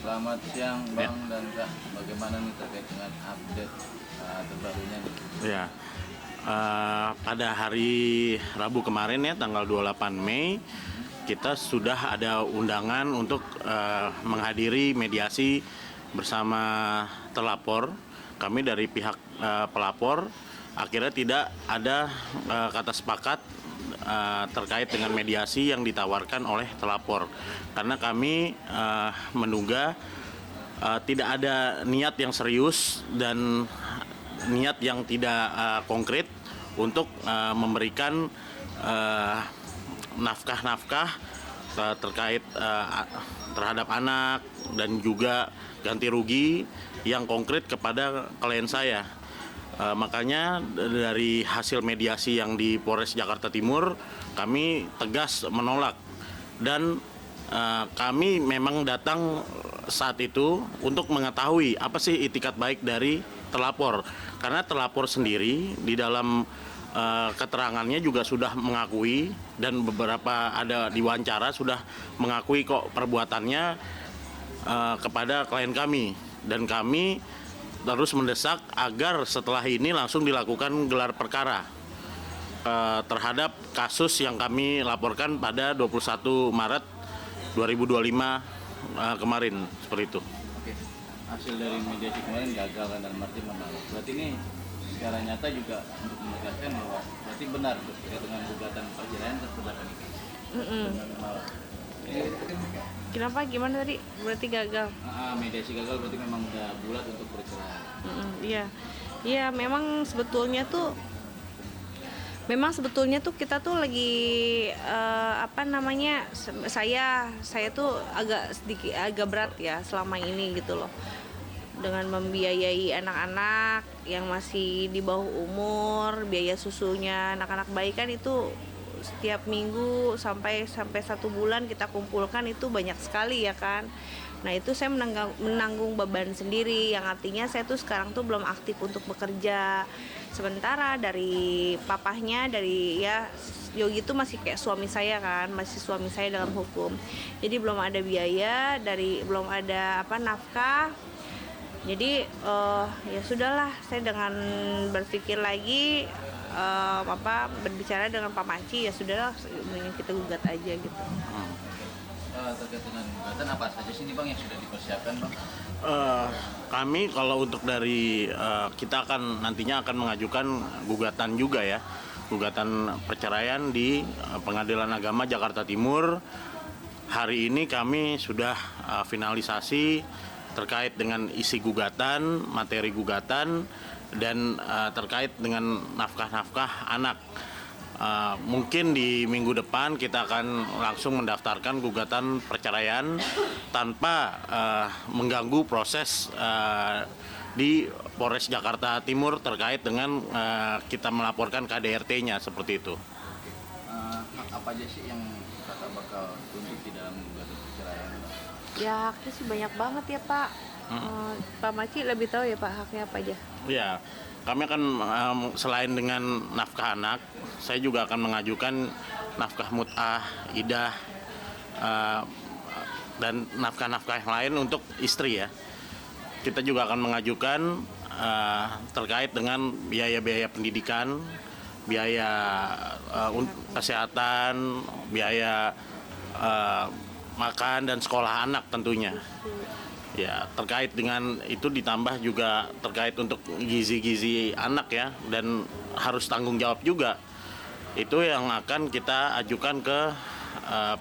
Selamat siang Bang dan Kak. Bagaimana nih terkait dengan update terbarunya nih? Ya, pada hari Rabu kemarin ya, tanggal 28 Mei, kita sudah ada undangan untuk menghadiri mediasi bersama terlapor. Kami dari pihak pelapor akhirnya tidak ada kata sepakat terkait dengan mediasi yang ditawarkan oleh terlapor, karena kami menduga tidak ada niat yang serius dan niat yang tidak konkret untuk memberikan nafkah-nafkah terkait terhadap anak dan juga ganti rugi yang konkret kepada klien saya. Makanya dari hasil mediasi yang di Polres Jakarta Timur, kami tegas menolak, dan kami memang datang saat itu untuk mengetahui apa sih itikat baik dari terlapor, karena terlapor sendiri di dalam keterangannya juga sudah mengakui, dan beberapa ada diwawancara sudah mengakui kok perbuatannya kepada klien kami, dan kami terus mendesak agar setelah ini langsung dilakukan gelar perkara terhadap kasus yang kami laporkan pada 21 Maret 2025 kemarin, seperti itu. Oke. Hasil dari mediasi kemarin gagal kan, dalam arti menolak. Berarti ini secara nyata juga untuk menegaskan bahwa berarti benar terkait dengan gugatan perceraian terhadap ini. Benar menolak. Kenapa? Gimana tadi? Berarti gagal? Mediasi gagal berarti memang udah bulat untuk perceraian. Iya, iya. Memang sebetulnya tuh kita tuh lagi saya tuh agak berat ya selama ini gitu loh, dengan membiayai anak-anak yang masih di bawah umur. Biaya susunya anak-anak bayi kan itu setiap minggu sampai 1 bulan kita kumpulkan, itu banyak sekali ya kan. Nah itu saya menanggung beban sendiri, yang artinya saya tuh sekarang tuh belum aktif untuk bekerja. Sementara dari papahnya, dari ya Yogi itu masih kayak suami saya kan, masih suami saya dalam hukum. Jadi belum ada biaya, belum ada nafkah. Jadi ya sudahlah, saya dengan berpikir lagi berbicara dengan Pak Maci, ya sudahlah, ingin kita gugat aja gitu. Terkait dengan gugatan apa saja sih nih Bang yang sudah dipersiapkan Bang? Kami kalau untuk dari kita nantinya akan mengajukan gugatan juga ya, gugatan perceraian di Pengadilan Agama Jakarta Timur. Hari ini kami sudah finalisasi terkait dengan isi gugatan, materi gugatan, dan terkait dengan nafkah-nafkah anak. Mungkin di minggu depan kita akan langsung mendaftarkan gugatan perceraian tanpa mengganggu proses di Polres Jakarta Timur terkait dengan kita melaporkan KDRT-nya, seperti itu. Hak apa aja sih yang kakak bakal tuntut di dalam gugatan perceraian? Ya haknya sih banyak banget ya Pak. Pak Maci lebih tahu ya Pak haknya apa aja. Ya, kami akan selain dengan nafkah anak, saya juga akan mengajukan nafkah mut'ah, idah, dan nafkah-nafkah yang lain untuk istri ya. Kita juga akan mengajukan terkait dengan biaya-biaya pendidikan, biaya kesehatan, biaya makan dan sekolah anak tentunya. Ya, terkait dengan itu ditambah juga terkait untuk gizi-gizi anak ya, dan harus tanggung jawab juga. Itu yang akan kita ajukan ke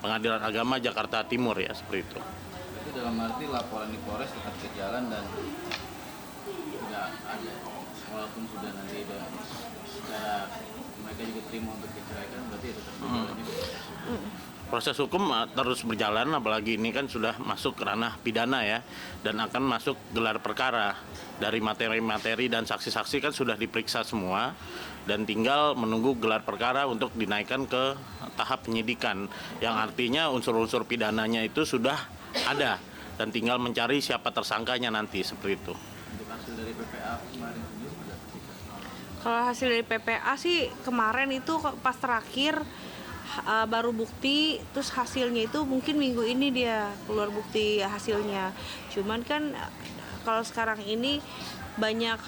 Pengadilan Agama Jakarta Timur ya, seperti itu. Itu dalam arti laporan di Polres tetap berjalan dan tidak ada, walaupun sudah nanti secara mereka juga terima untuk diceraikan, berarti ya tetap berjalan juga. Proses hukum terus berjalan, apalagi ini kan sudah masuk ranah pidana ya, dan akan masuk gelar perkara. Dari materi-materi dan saksi-saksi kan sudah diperiksa semua, dan tinggal menunggu gelar perkara untuk dinaikkan ke tahap penyidikan, yang artinya unsur-unsur pidananya itu sudah ada, dan tinggal mencari siapa tersangkanya nanti, seperti itu. Untuk hasil dari PPA kemarin sendiri Kalau hasil dari PPA sih kemarin itu pas terakhir baru bukti, terus hasilnya itu mungkin minggu ini dia keluar bukti hasilnya. Cuman kan kalau sekarang ini banyak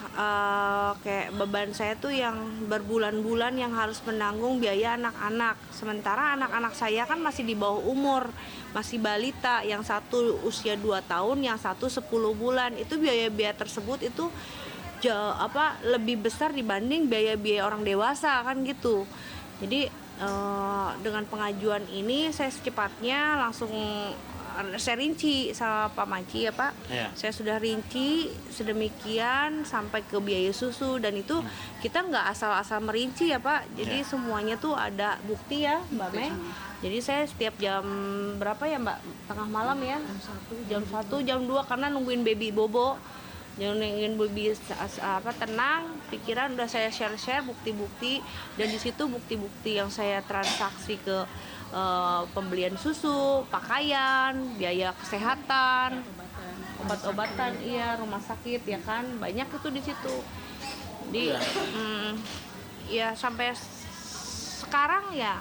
kayak beban saya tuh yang berbulan-bulan yang harus menanggung biaya anak-anak. Sementara anak-anak saya kan masih di bawah umur, masih balita, yang satu usia 2 tahun, yang satu 10 bulan. Itu biaya-biaya tersebut itu lebih besar dibanding biaya-biaya orang dewasa kan gitu. Jadi dengan pengajuan ini saya secepatnya langsung saya rinci sama Pak Maci ya Pak. Iya. Saya sudah rinci sedemikian sampai ke biaya susu, dan itu kita nggak asal-asal merinci ya Pak. Jadi semuanya tuh ada bukti ya Mbak Mei. Jadi saya setiap jam berapa ya Mbak? Tengah malam ya? Jam 1, jam 2 karena nungguin baby bobo. Jangan ingin baby tenang, pikiran udah saya share bukti-bukti, dan di situ bukti-bukti yang saya transaksi ke pembelian susu, pakaian, biaya kesehatan, obat-obatan, iya, rumah sakit ya kan, banyak itu di situ. Jadi ya sampai sekarang ya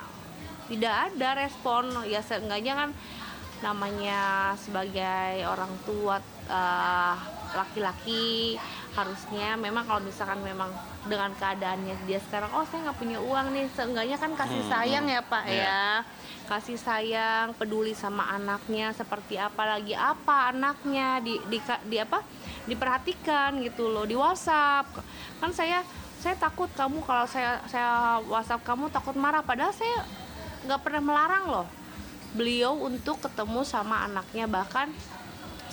tidak ada respon, ya seenggaknya kan namanya sebagai orang tua laki-laki harusnya memang kalau misalkan memang dengan keadaannya dia sekarang, oh saya nggak punya uang nih, seenggaknya kan kasih sayang ya Pak ya, kasih sayang, peduli sama anaknya seperti apa, lagi apa anaknya, diperhatikan gitu loh, di WhatsApp kan. Saya takut kamu, kalau saya WhatsApp kamu takut marah, padahal saya nggak pernah melarang loh beliau untuk ketemu sama anaknya, bahkan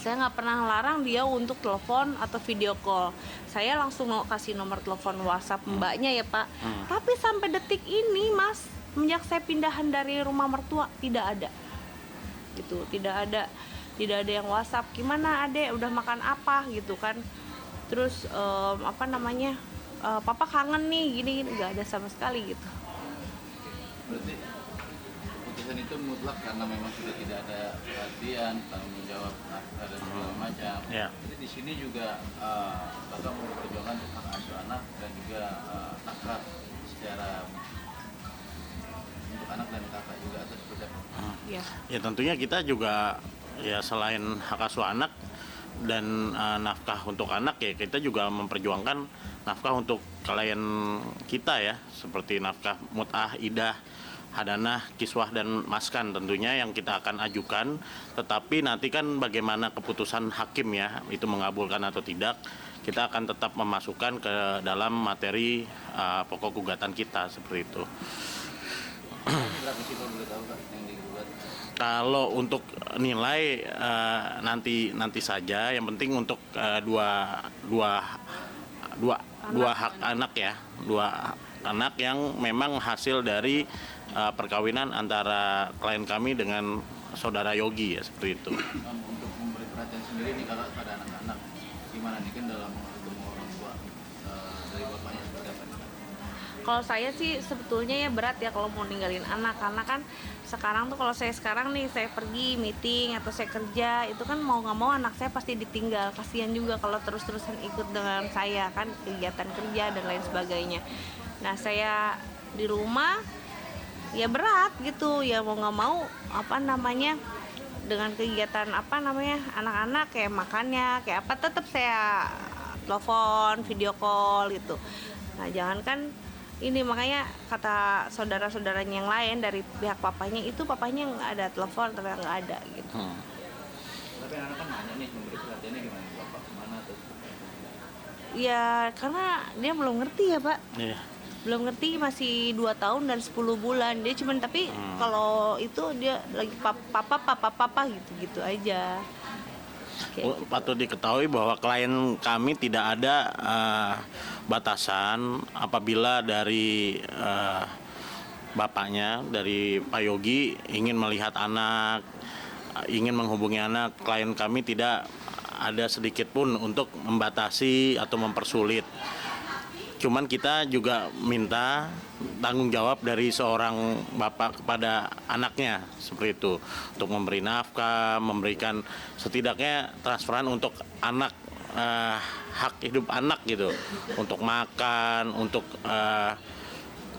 saya nggak pernah larang dia untuk telepon atau video call. Saya langsung mau kasih nomor telepon WhatsApp mbaknya ya Pak. Tapi sampai detik ini Mas, sejak saya pindahan dari rumah mertua tidak ada, gitu, tidak ada yang WhatsApp. Gimana adek, udah makan apa gitu kan? Terus papa kangen nih, gini nggak ada sama sekali gitu. Berarti keputusan itu mutlak karena memang sudah tidak ada perhatian, tanggung jawab nafkah dan segala macam. Jadi di sini juga Bapak memperjuangkan hak asuh anak dan juga nafkah secara untuk anak dan kakak juga, atau seperti apa? Ya tentunya kita juga ya selain hak asuh anak dan nafkah untuk anak, ya kita juga memperjuangkan nafkah untuk klien kita ya, seperti nafkah mut'ah, idah, hadanah, kiswah, dan maskan tentunya yang kita akan ajukan. Tetapi nanti kan bagaimana keputusan hakim ya, itu mengabulkan atau tidak, kita akan tetap memasukkan ke dalam materi pokok gugatan kita, seperti itu. Berapa sih kalau boleh tahu Kak yang digugat? Kalau untuk nilai nanti saja, yang penting untuk dua hak anak ya, dua anak yang memang hasil dari perkawinan antara klien kami dengan saudara Yogi ya, seperti itu. Untuk memberi perhatian sendiri nih Kakak pada anak-anak, gimana nih kan dalam ketemu orang tua dari bapaknya seperti apa nih? Kalau saya sih sebetulnya ya berat ya kalau mau ninggalin anak, karena kan sekarang tuh kalau saya sekarang nih, saya pergi meeting atau saya kerja, itu kan mau nggak mau anak saya pasti ditinggal. Kasihan juga kalau terus-terusan ikut dengan saya kan, kegiatan kerja dan lain sebagainya. Nah saya di rumah ya berat gitu ya, mau nggak mau dengan kegiatan anak-anak kayak makannya kayak apa, tetap saya telepon, video call gitu. Nah jangankan ini, makanya kata saudara-saudaranya yang lain dari pihak papanya, itu papanya nggak ada telepon, ternyata nggak ada gitu. Tapi anak kan nanya nih, memberi perhatiannya gimana, bapak kemana atau seperti apa? Ya karena dia belum ngerti ya Pak. Belum ngerti, masih 2 tahun dan 10 bulan. Dia cuman tapi kalau itu dia lagi papa gitu aja. Patut diketahui bahwa klien kami tidak ada batasan apabila dari bapaknya, dari Pak Yogi ingin melihat anak, ingin menghubungi anak, klien kami tidak ada sedikit pun untuk membatasi atau mempersulit. Cuman kita juga minta tanggung jawab dari seorang bapak kepada anaknya, seperti itu, untuk memberi nafkah, memberikan setidaknya transferan untuk anak, hak hidup anak gitu, untuk makan, untuk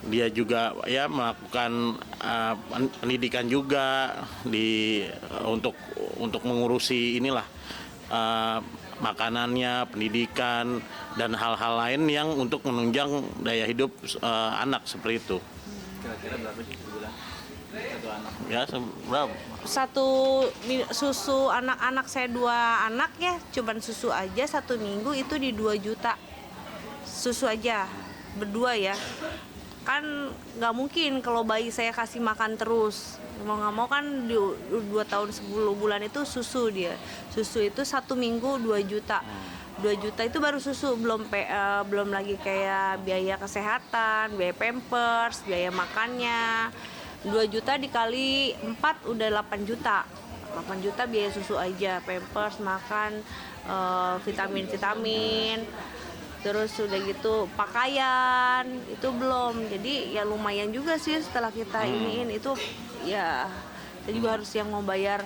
dia juga ya melakukan pendidikan juga untuk mengurusi inilah makanannya, pendidikan dan hal-hal lain yang untuk menunjang daya hidup anak seperti itu. Kira-kira berapa sih sebulan satu anak? Ya, berapa? Susu anak-anak saya 2 anak ya, cuman susu aja 1 minggu itu di 2 juta susu aja berdua ya. Kan nggak mungkin kalau bayi saya kasih makan terus, mau nggak mau kan di 2 tahun 10 bulan itu susu dia. Susu itu 1 minggu 2 juta. 2 juta itu baru susu, belum lagi kayak biaya kesehatan, biaya pampers, biaya makannya. 2 juta dikali 4 udah 8 juta. 8 juta biaya susu aja, pampers, makan, vitamin. Terus udah gitu pakaian itu belum. Jadi ya lumayan juga sih setelah kita iniin itu ya. Saya juga harus yang mau bayar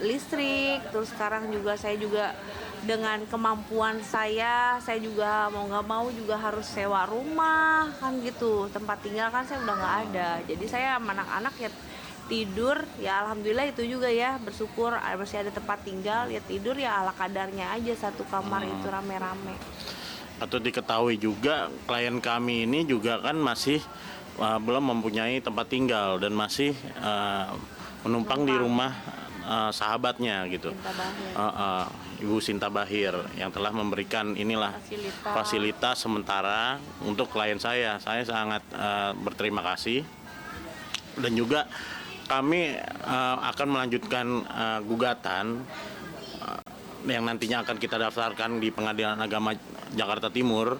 listrik. Terus sekarang juga saya juga dengan kemampuan saya juga mau nggak mau juga harus sewa rumah kan gitu. Tempat tinggal kan saya udah nggak ada. Jadi saya sama anak-anak ya tidur ya alhamdulillah itu juga ya, bersyukur masih ada tempat tinggal ya, tidur ya ala kadarnya aja, satu kamar itu rame-rame. Atau diketahui juga klien kami ini juga kan masih belum mempunyai tempat tinggal dan masih menumpang di rumah sahabatnya gitu. Ibu Sinta Bahir yang telah memberikan inilah fasilitas sementara untuk klien saya. Saya sangat berterima kasih. Dan juga kami akan melanjutkan gugatan yang nantinya akan kita daftarkan di Pengadilan Agama Jakarta Timur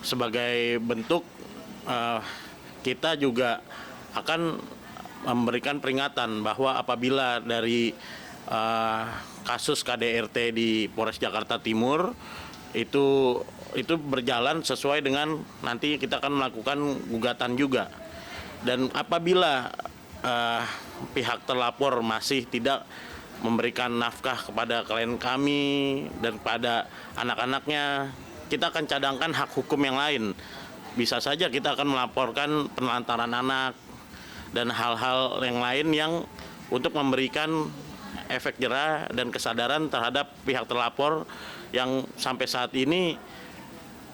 sebagai bentuk kita juga akan memberikan peringatan bahwa apabila dari kasus KDRT di Polres Jakarta Timur itu berjalan sesuai dengan nanti kita akan melakukan gugatan juga. Dan apabila pihak terlapor masih tidak memberikan nafkah kepada klien kami dan kepada anak-anaknya, kita akan cadangkan hak hukum yang lain. Bisa saja kita akan melaporkan penelantaran anak dan hal-hal yang lain yang untuk memberikan efek jera dan kesadaran terhadap pihak terlapor yang sampai saat ini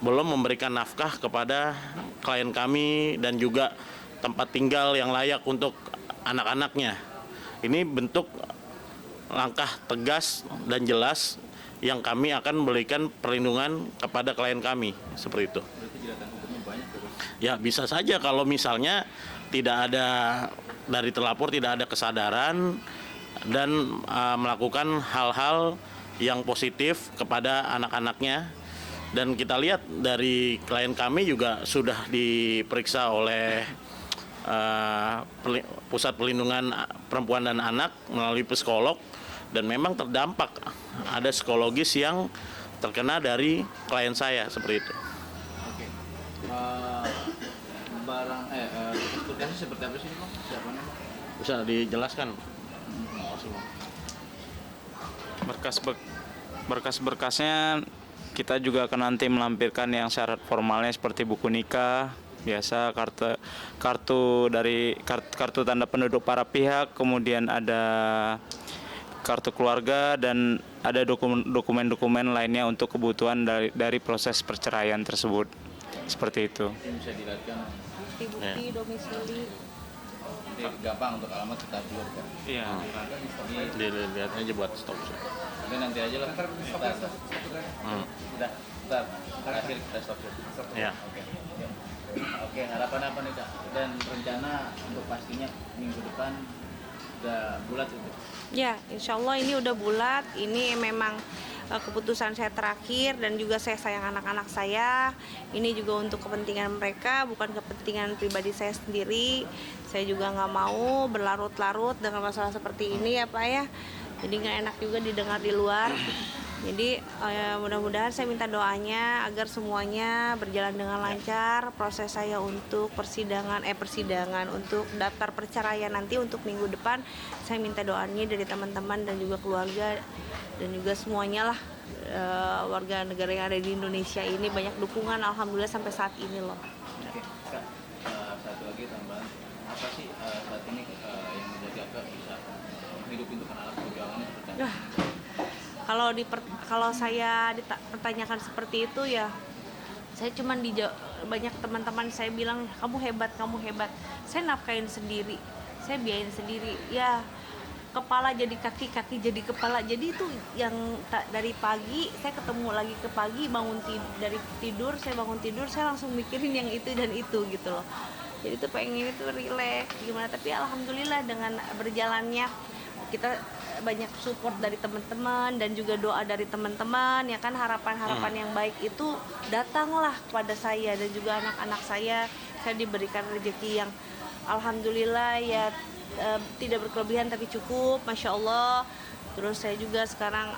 belum memberikan nafkah kepada klien kami dan juga tempat tinggal yang layak untuk anak-anaknya. Ini bentuk langkah tegas dan jelas yang kami akan berikan perlindungan kepada klien kami, seperti itu. Berarti jeratan hukumnya banyak tuh, Bang? Ya bisa saja kalau misalnya tidak ada dari terlapor, tidak ada kesadaran dan melakukan hal-hal yang positif kepada anak-anaknya. Dan kita lihat dari klien kami juga sudah diperiksa oleh Pusat Pelindungan Perempuan dan Anak melalui psikolog, dan memang terdampak ada psikologis yang terkena dari klien saya seperti itu. Oke. Berkasnya seperti apa sih, Bang? Siapanya, Bang? Bisa dijelaskan? Berkas-berkasnya kita juga akan nanti melampirkan yang syarat formalnya seperti buku nikah, biasa kartu tanda penduduk para pihak, kemudian ada kartu keluarga dan ada dokumen-dokumen lainnya untuk kebutuhan dari proses perceraian tersebut. Seperti itu. Ini bisa dilihatkan. Bukti-bukti domisili. Ini gampang untuk alamat kita upload kan. Iya. Dilihat aja buat stop. Ini nanti aja lah. Udah, terakhir kita stop. Ya. Oke, harapan apa nih, Kak? Dan rencana untuk pastinya minggu depan udah bulat itu? Ya, insya Allah ini udah bulat. Ini memang keputusan saya terakhir dan juga saya sayang anak-anak saya. Ini juga untuk kepentingan mereka, bukan kepentingan pribadi saya sendiri. Saya juga nggak mau berlarut-larut dengan masalah seperti ini ya Pak ya. Jadi nggak enak juga didengar di luar. Jadi mudah-mudahan saya minta doanya agar semuanya berjalan dengan lancar. Proses saya untuk persidangan untuk daftar perceraian nanti untuk minggu depan, saya minta doanya dari teman-teman dan juga keluarga dan juga semuanya lah, warga negara yang ada di Indonesia ini banyak dukungan alhamdulillah sampai saat ini loh. Oke, Kak, satu lagi tambahan, apa sih saat ini yang menjadi Kakak bisa hidup untuk anak perjuangannya seperti apa? Kalau saya dipertanyakan seperti itu ya, saya cuman banyak teman-teman saya bilang kamu hebat. Saya nafkain sendiri, saya biayain sendiri. Ya, kepala jadi kaki, kaki jadi kepala. Jadi itu yang dari pagi saya ketemu lagi ke pagi, saya bangun tidur saya langsung mikirin yang itu dan itu gitu loh. Jadi tuh pengen itu relax gimana, tapi alhamdulillah dengan berjalannya kita banyak support dari teman-teman dan juga doa dari teman-teman ya kan, harapan-harapan yang baik itu datanglah kepada saya dan juga anak-anak saya diberikan rezeki yang alhamdulillah ya, tidak berkelebihan tapi cukup, masya Allah. Terus saya juga sekarang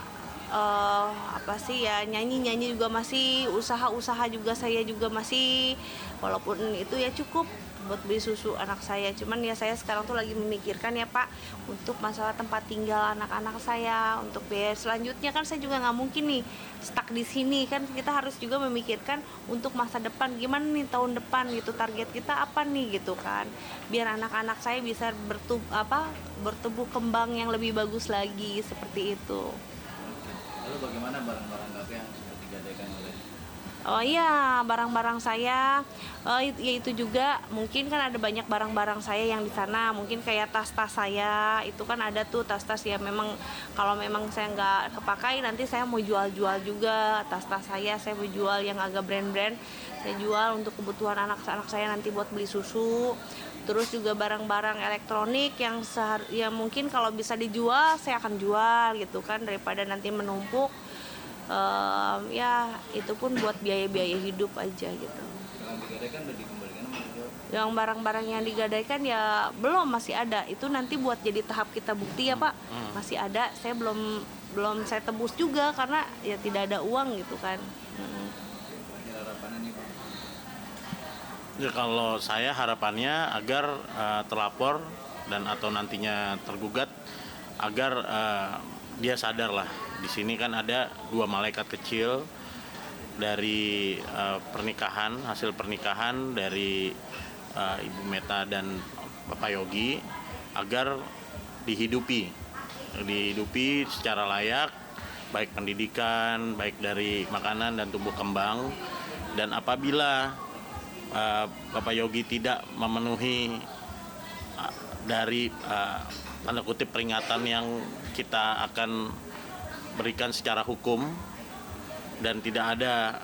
nyanyi juga masih, usaha juga saya juga masih, walaupun itu ya cukup buat beli susu anak saya. Cuman ya saya sekarang tuh lagi memikirkan ya Pak, untuk masalah tempat tinggal anak-anak saya, untuk biaya selanjutnya kan saya juga nggak mungkin nih stuck di sini kan, kita harus juga memikirkan untuk masa depan gimana nih tahun depan gitu, target kita apa nih gitu kan, biar anak-anak saya bisa bertumbuh kembang yang lebih bagus lagi seperti itu. Lalu bagaimana barang-barang Kakak yang seperti digadaikan oleh? Oh iya, barang-barang saya, ya itu juga mungkin kan ada banyak barang-barang saya yang di sana, mungkin kayak tas-tas saya, itu kan ada tuh tas-tas ya, memang kalau memang saya nggak kepakai nanti saya mau jual-jual juga tas-tas saya mau jual yang agak brand-brand, saya jual untuk kebutuhan anak-anak saya nanti buat beli susu. Terus juga barang-barang elektronik yang mungkin kalau bisa dijual saya akan jual gitu kan, daripada nanti menumpuk. Ya itu pun buat biaya-biaya hidup aja gitu. Yang digadaikan udah dikembalikan sama dijual? Yang barang-barang yang digadaikan ya belum, masih ada. Itu nanti buat jadi tahap kita bukti ya Pak. Masih ada, saya belum saya tebus juga karena ya tidak ada uang gitu kan. Harapannya nih Pak? Ya, kalau saya harapannya agar terlapor dan atau nantinya tergugat agar dia sadar lah, di sini kan ada dua malaikat kecil dari hasil pernikahan dari Ibu Meta dan Bapak Yogi, agar dihidupi secara layak, baik pendidikan, baik dari makanan dan tumbuh kembang. Dan apabila Bapak Yogi tidak memenuhi dari tanda kutip peringatan yang kita akan berikan secara hukum dan tidak ada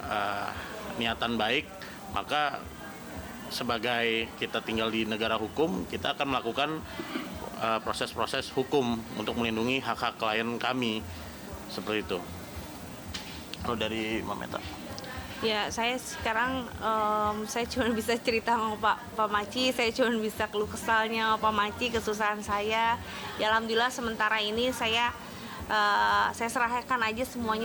niatan baik, maka sebagai kita tinggal di negara hukum, kita akan melakukan proses-proses hukum untuk melindungi hak-hak klien kami, seperti itu. Kalau dari Mbak Meta? Ya saya sekarang saya cuma bisa cerita sama Pak Maci, saya cuma bisa keluh kesalnya sama Pak Maci, kesusahan saya. Ya alhamdulillah sementara ini saya serahkan aja semuanya